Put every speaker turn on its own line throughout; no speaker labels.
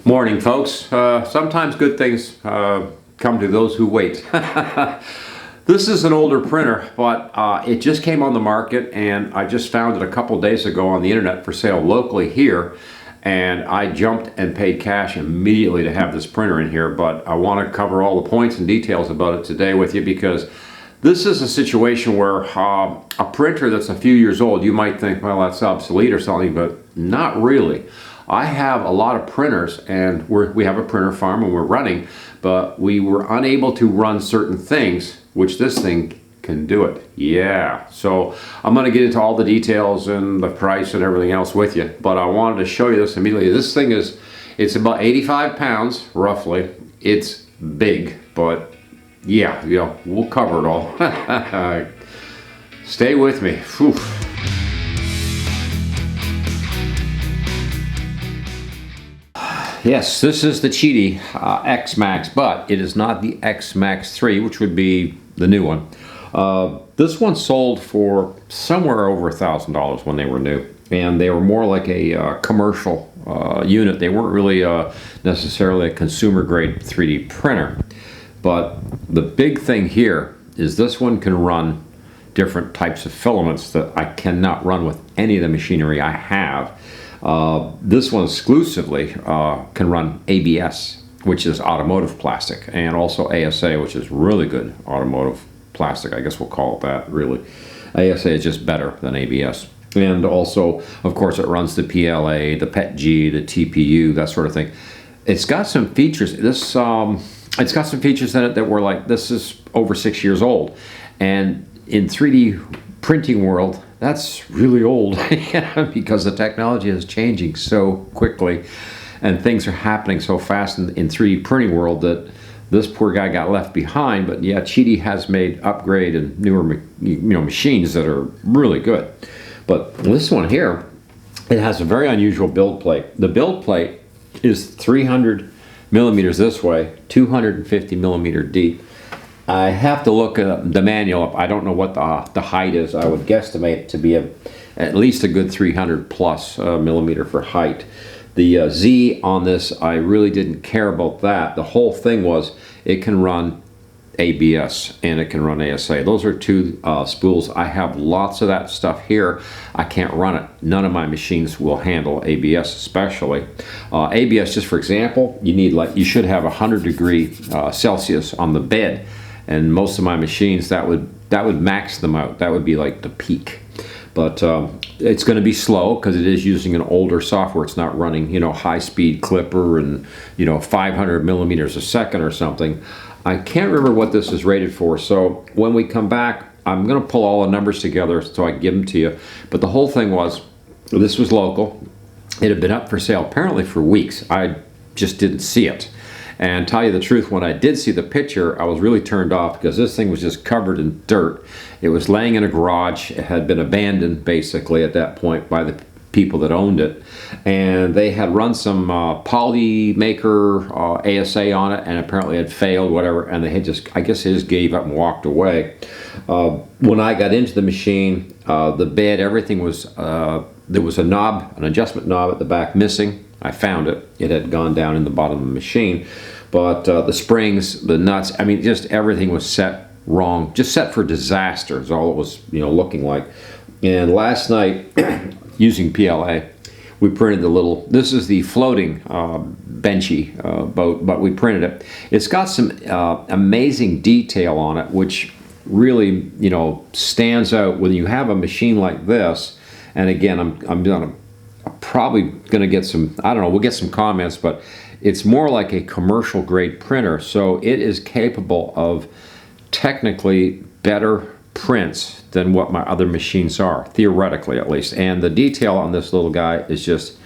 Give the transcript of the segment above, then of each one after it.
Morning, folks. Sometimes good things come to those who wait. This is an older printer, but it just came on the market, and I just found it a couple days ago on the internet for sale locally here, and I jumped and paid cash immediately to have this printer in here. But I want to cover all the points and details about it today with you, because this is a situation where a printer that's a few years old, you might think, well, that's obsolete or something, but not really. I have a lot of printers, and we have a printer farm and we're running, but we were unable to run certain things, which this thing can do it. Yeah, so I'm going to get into all the details and the price and everything else with you, but I wanted to show you this immediately. This thing it's about 85 pounds, roughly. It's big, but yeah, we'll cover it all. Stay with me. Whew. Yes, this is the Qidi X MAX, but it is not the X MAX 3, which would be the new one. This one sold for somewhere over $1,000 when they were new, and they were more like a commercial unit. They weren't really necessarily a consumer-grade 3D printer. But the big thing here is this one can run different types of filaments that I cannot run with any of the machinery I have. This one exclusively can run ABS, which is automotive plastic, and also ASA, which is really good automotive plastic. I guess we'll call it that, really. ASA is just better than ABS. And also, of course, it runs the PLA, the PETG, the TPU, that sort of thing. It's got some features. It's got some features in it that were like, this is over 6 years old. And in 3D printing world, that's really old because the technology is changing so quickly and things are happening so fast in 3D printing world that this poor guy got left behind. But yeah, Qidi has made upgrade and newer machines that are really good. But this one here, it has a very unusual build plate. The build plate is 300 millimeters this way, 250 millimeter deep. I have to look the manual up. I don't know what the height is. I would guesstimate it to be at least a good 300 plus millimeter for height. The Z on this, I really didn't care about that. The whole thing was it can run ABS and it can run ASA. Those are two spools. I have lots of that stuff here. I can't run it. None of my machines will handle ABS, especially. ABS, just for example, you should have 100° Celsius on the bed. And most of my machines, that would max them out. That would be like the peak. But it's going to be slow because it is using an older software. It's not running, high-speed clipper and 500 millimeters a second or something. I can't remember what this is rated for. So when we come back, I'm going to pull all the numbers together so I can give them to you. But the whole thing was, this was local. It had been up for sale apparently for weeks. I just didn't see it. And tell you the truth, when I did see the picture, I was really turned off because this thing was just covered in dirt. It was laying in a garage. It had been abandoned basically at that point by the people that owned it. And they had run some Polymaker ASA on it, and apparently it had failed, whatever, and they had I guess they just gave up and walked away. When I got into the machine, the bed, everything was, there was a knob, an adjustment knob at the back missing. I found it. It had gone down in the bottom of the machine. But the springs, the nuts, I mean, just everything was set wrong. Just set for disaster is all it was, looking like. And last night, using PLA, we printed the little, this is the floating benchy boat, but we printed it. It's got some amazing detail on it, which really, stands out when you have a machine like this. And again, I'm probably going to get some, I don't know, we'll get some comments, but it's more like a commercial grade printer. So it is capable of technically better prints than what my other machines are, theoretically at least. And the detail on this little guy is just,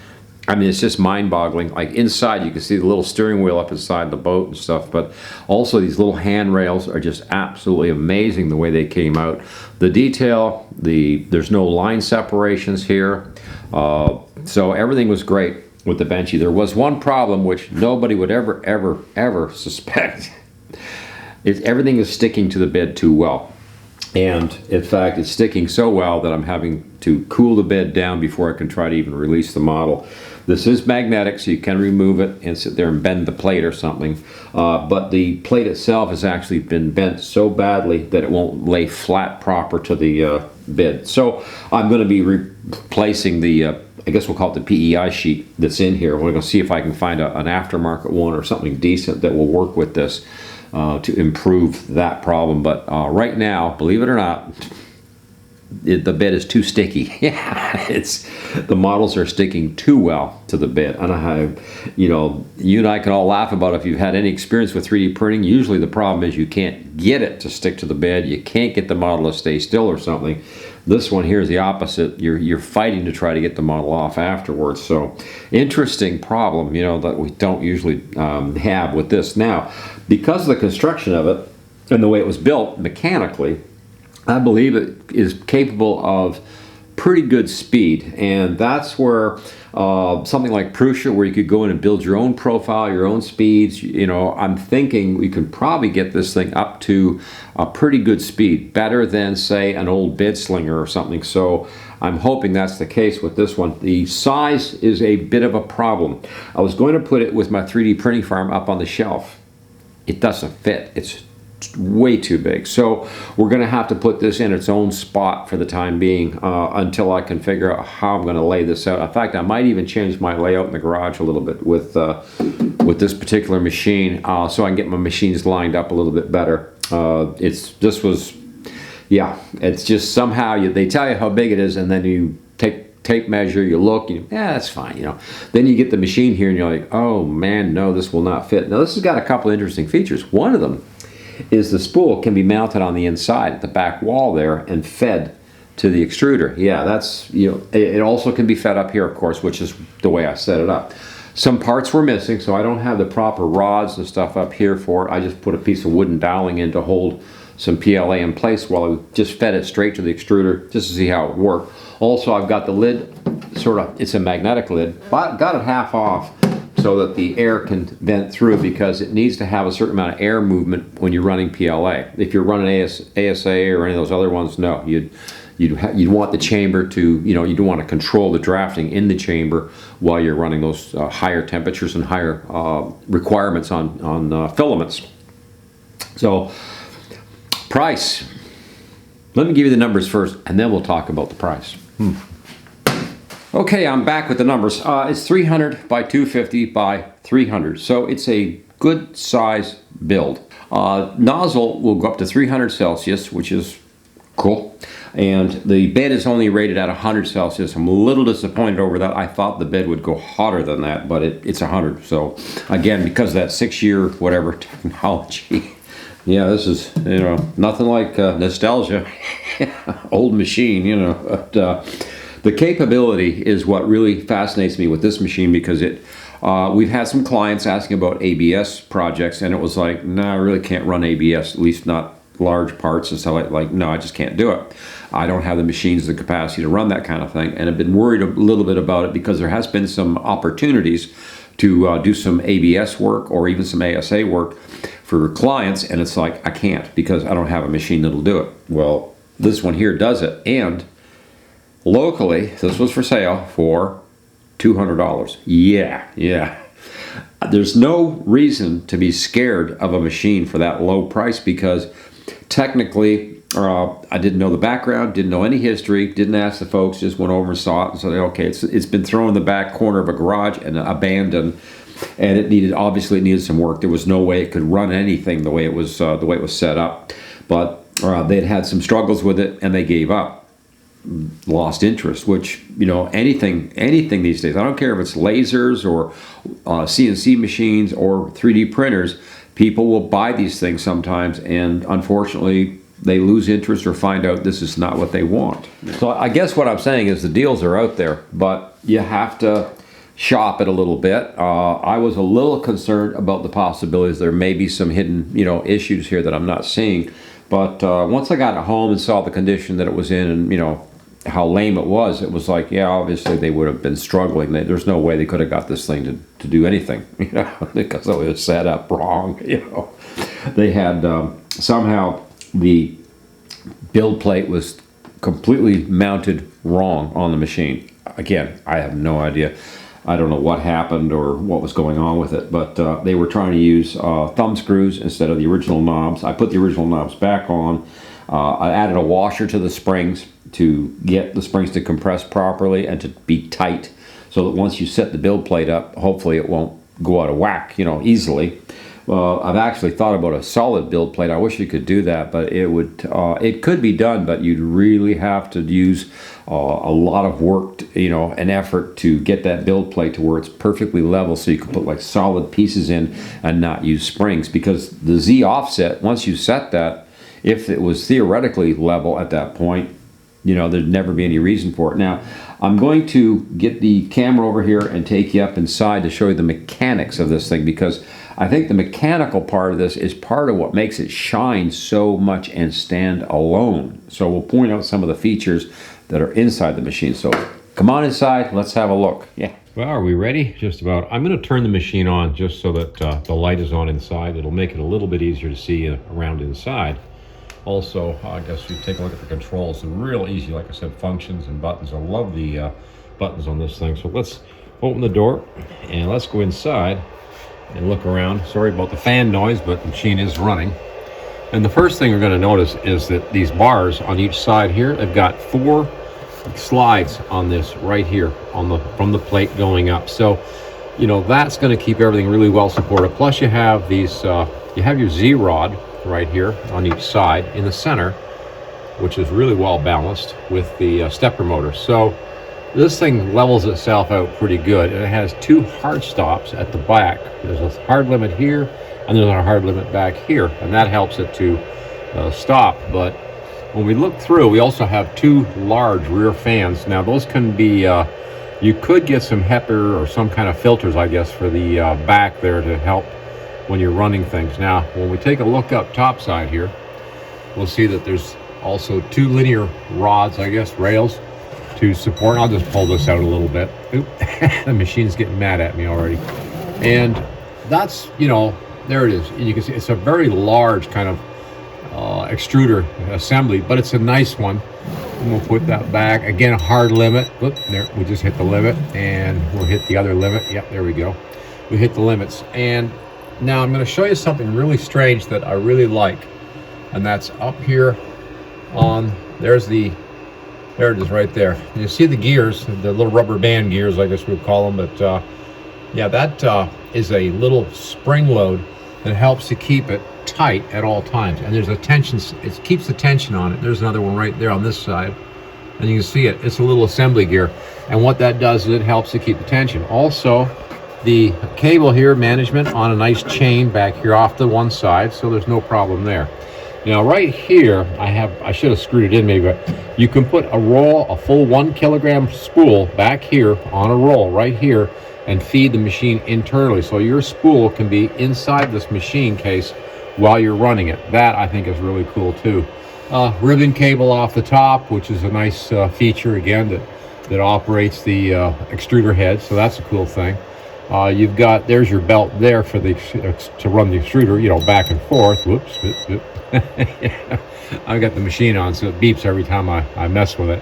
I mean, it's just mind-boggling. Like inside, you can see the little steering wheel up inside the boat and stuff, but also these little handrails are just absolutely amazing the way they came out. The detail, there's no line separations here. So everything was great with the Benchy. There was one problem which nobody would ever suspect. Everything is sticking to the bed too well. And in fact, it's sticking so well that I'm having to cool the bed down before I can try to even release the model. This is magnetic, so you can remove it and sit there and bend the plate or something. But the plate itself has actually been bent so badly that it won't lay flat proper to the bed. So I'm going to be replacing the, I guess we'll call it the PEI sheet that's in here. We're going to see if I can find an aftermarket one or something decent that will work with this to improve that problem. But right now, believe it or not, the bed is too sticky. Yeah, the models are sticking too well to the bed. And you and I can all laugh about it if you've had any experience with 3D printing. Usually the problem is you can't get it to stick to the bed. You can't get the model to stay still or something. This one here is the opposite. You're fighting to try to get the model off afterwards. So interesting problem, that we don't usually have with this. Now, because of the construction of it and the way it was built mechanically, I believe it is capable of pretty good speed, and that's where something like Prusa, where you could go in and build your own profile, your own speeds, I'm thinking we could probably get this thing up to a pretty good speed, better than, say, an old bed slinger or something. So I'm hoping that's the case with this one. The size is a bit of a problem. I was going to put it with my 3D printing farm up on the shelf. It doesn't fit. It's way too big. So we're going to have to put this in its own spot for the time being until I can figure out how I'm going to lay this out. In fact, I might even change my layout in the garage a little bit with this particular machine so I can get my machines lined up a little bit better. It's just somehow they tell you how big it is, and then you take tape measure, you look, that's fine, Then you get the machine here and you're like, oh man, no, this will not fit. Now this has got a couple interesting features. One of them is the spool can be mounted on the inside at the back wall there and fed to the extruder. Yeah, that's, it also can be fed up here, of course, which is the way I set it up. Some parts were missing, so I don't have the proper rods and stuff up here for it. I just put a piece of wooden doweling in to hold some PLA in place while I just fed it straight to the extruder just to see how it worked. Also, I've got the lid, it's a magnetic lid, but got it half off so that the air can vent through, because it needs to have a certain amount of air movement when you're running PLA. If you're running ASA or any of those other ones, no, you'd want the chamber to, you don't want to control the drafting in the chamber while you're running those higher temperatures and higher requirements on filaments. So, price. Let me give you the numbers first, and then we'll talk about the price. Okay, I'm back with the numbers. It's 300 by 250 by 300, so it's a good size build. Nozzle will go up to 300 Celsius, which is cool, and the bed is only rated at 100 Celsius. I'm a little disappointed over that. I thought the bed would go hotter than that, but it's 100. So again, because of that 6-year whatever technology, yeah, this is, nothing like nostalgia. Old machine, but, the capability is what really fascinates me with this machine, because we've had some clients asking about ABS projects, and it was like, no, I really can't run ABS, at least not large parts and stuff like, no, I just can't do it. I don't have the machines, the capacity to run that kind of thing, and I've been worried a little bit about it because there has been some opportunities to do some ABS work or even some ASA work for clients, and it's like, I can't because I don't have a machine that'll do it. Well, this one here does it, and locally, this was for sale for $200. Yeah. There's no reason to be scared of a machine for that low price, because technically, I didn't know the background, didn't know any history, didn't ask the folks, just went over and saw it and said, okay, it's been thrown in the back corner of a garage and abandoned, and obviously it needed some work. There was no way it could run anything the way it was set up, but they'd had some struggles with it and they gave up. Lost interest, which, anything these days, I don't care if it's lasers or CNC machines or 3D printers, people will buy these things sometimes, and unfortunately they lose interest or find out this is not what they want. So I guess what I'm saying is the deals are out there, but you have to shop it a little bit. I was a little concerned about the possibilities there may be some hidden issues here that I'm not seeing, but once I got it home and saw the condition that it was in, and how lame it was like, yeah, obviously they would have been struggling. There's no way they could have got this thing to do anything, because it was set up wrong. They had somehow the build plate was completely mounted wrong on the machine. Again, I have no idea. I don't know what happened or what was going on with it, but they were trying to use thumb screws instead of the original knobs. I put the original knobs back on. I added a washer to the springs to get the springs to compress properly and to be tight, so that once you set the build plate up, hopefully it won't go out of whack, you know, easily. I've actually thought about a solid build plate. I wish you could do that, but it could be done, but you'd really have to use a lot of work, you know, and effort to get that build plate to where it's perfectly level, so you can put like solid pieces in and not use springs. Because the Z offset, once you set that, if it was theoretically level at that point, you know, there'd never be any reason for it. Now, I'm going to get the camera over here and take you up inside to show you the mechanics of this thing, because I think the mechanical part of this is part of what makes it shine so much and stand alone. So we'll point out some of the features that are inside the machine. So come on inside, let's have a look. Yeah. Well, are we ready? Just about. I'm going to turn the machine on just so that the light is on inside. It'll make it a little bit easier to see around inside. Also, I guess you take a look at the controls. They're real easy, like I said, functions and buttons. I love the buttons on this thing. So let's open the door and let's go inside and look around. Sorry about the fan noise, but the machine is running. And the first thing we're going to notice is that these bars on each side here, they've got 4 slides on this right here from the plate going up. So, you know, that's going to keep everything really well supported. Plus you have these, you have your Z rod right here on each side in the center, which is really well balanced with the stepper motor. So this thing levels itself out pretty good, and it has 2 hard stops at the back. There's a hard limit here and there's a hard limit back here, and that helps it to stop. But when we look through, we also have 2 large rear fans. Now those can be you could get some HEPA or some kind of filters, I guess, for the back there to help when you're running things. Now when we take a look up top side here, we'll see that there's also 2 linear rods, I guess, rails to support. I'll just pull this out a little bit. Oop. The machine's getting mad at me already. And that's, you know, there it is. And you can see it's a very large kind of extruder assembly, but it's a nice one. And we'll put that back. Again, a hard limit. Whoop, there, we just hit the limit, and we'll hit the other limit. Yep, there we go. We hit the limits. And now I'm going to show you something really strange that I really like. And that's up here on, there it is right there. You see the gears, the little rubber band gears, I guess we'd call them. But yeah, that is a little spring load that helps to keep it tight at all times. And there's a tension, it keeps the tension on it. There's another one right there on this side. And you can see it, it's a little assembly gear. And what that does is it helps to keep the tension. Also, the cable here, management, on a nice chain back here off the one side, so there's no problem there. Now right here, I should have screwed it in maybe, but you can put a full 1 kilogram spool back here on a roll right here and feed the machine internally. So your spool can be inside this machine case while you're running it. That I think is really cool too. Ribbon cable off the top, which is a nice feature again that operates the extruder head. So that's a cool thing. You've got, there's your belt there for to run the extruder, you know, back and forth. Whoops. Yeah. I've got the machine on, so it beeps every time I mess with it.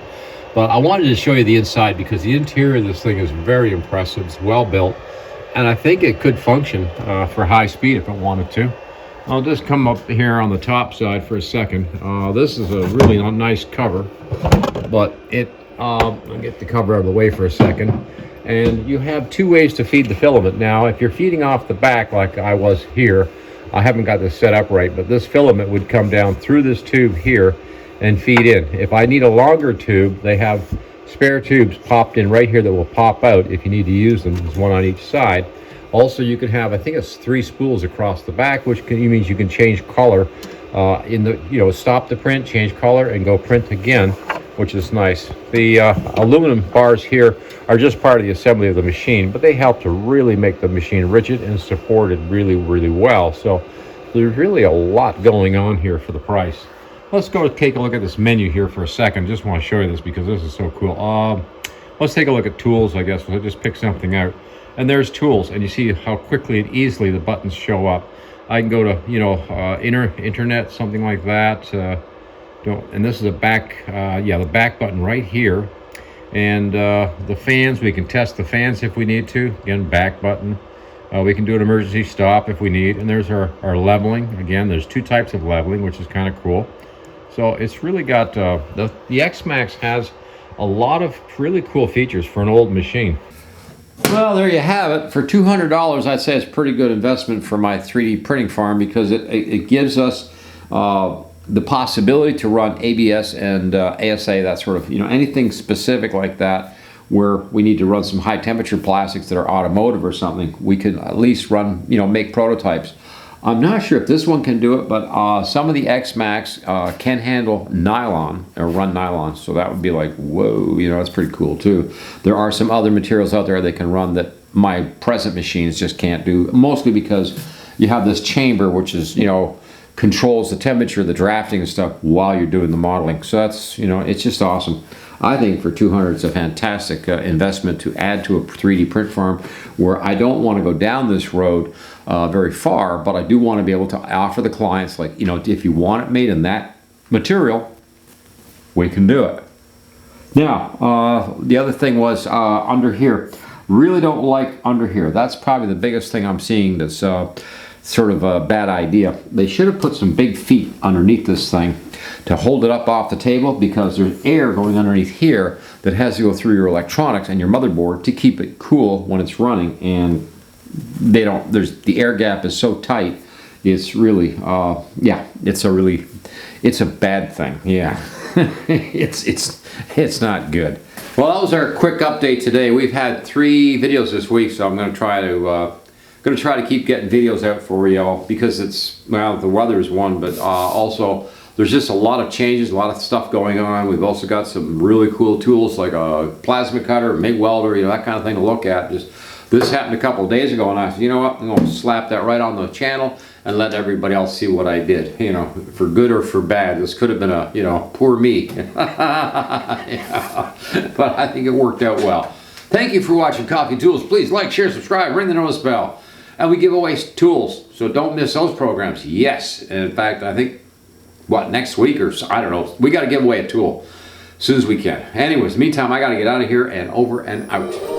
But I wanted to show you the inside because the interior of this thing is very impressive. It's well built, and I think it could function for high speed if it wanted to. I'll just come up here on the top side for a second. This is a really nice cover, but I'll get the cover out of the way for a second. And you have 2 ways to feed the filament. Now, if you're feeding off the back like I was here, I haven't got this set up right, but this filament would come down through this tube here and feed in. If I need a longer tube, they have spare tubes popped in right here that will pop out if you need to use them. There's 1 on each side. Also, you can have, I think it's 3 spools across the back, which means you can change color stop the print, change color, and go print again, which is nice. The aluminum bars here are just part of the assembly of the machine, but they help to really make the machine rigid and supported really, really well. So there's really a lot going on here for the price. Let's go take a look at this menu here for a second. Just want to show you this because this is so cool. Let's take a look at tools, I guess. We'll just pick something out. And there's tools, and you see how quickly and easily the buttons show up. I can go to, internet, something like that. And this is a back, the back button right here. And the fans, we can test the fans if we need to. Again, back button. We can do an emergency stop if we need. And there's our leveling. Again, there's 2 types of leveling, which is kind of cool. So it's really got, the X MAX has a lot of really cool features for an old machine. Well, there you have it. For $200, I'd say it's a pretty good investment for my 3D printing farm, because it gives us the possibility to run ABS and ASA, that sort of, anything specific like that, where we need to run some high temperature plastics that are automotive or something. We can at least run, make prototypes. I'm not sure if this one can do it, but some of the X MAX can handle nylon, or run nylon, so that would be like, whoa, that's pretty cool too. There are some other materials out there they can run that my present machines just can't do, mostly because you have this chamber, which is, controls the temperature, the drafting and stuff while you're doing the modeling. So that's, it's just awesome. I think for $200, it's a fantastic investment to add to a 3D print farm, where I don't want to go down this road very far, but I do want to be able to offer the clients, like, if you want it made in that material, we can do it. Now, the other thing was under here. Really don't like under here. That's probably the biggest thing I'm seeing that's sort of a bad idea. They should have put some big feet underneath this thing to hold it up off the table, because there's air going underneath here that has to go through your electronics and your motherboard to keep it cool when it's running, and the air gap is so tight, it's really yeah, it's a bad thing. Yeah. it's not good. Well, that was our quick update today. We've had 3 videos this week, so I'm going to try to keep getting videos out for y'all, because it's, well, the weather is one, but also there's just a lot of changes, a lot of stuff going on. We've also got some really cool tools like a plasma cutter, MIG welder, that kind of thing to look at. Just this happened a couple of days ago, and I said, you know what, I'm going to slap that right on the channel and let everybody else see what I did, for good or for bad. This could have been a, poor me. Yeah. But I think it worked out well. Thank you for watching Coffee Tools. Please like, share, subscribe, ring the notice bell. And we give away tools, so don't miss those programs. Yes, and in fact, I think, next week or so, I don't know. We got to give away a tool as soon as we can. Anyways, meantime, I got to get out of here, and over and out.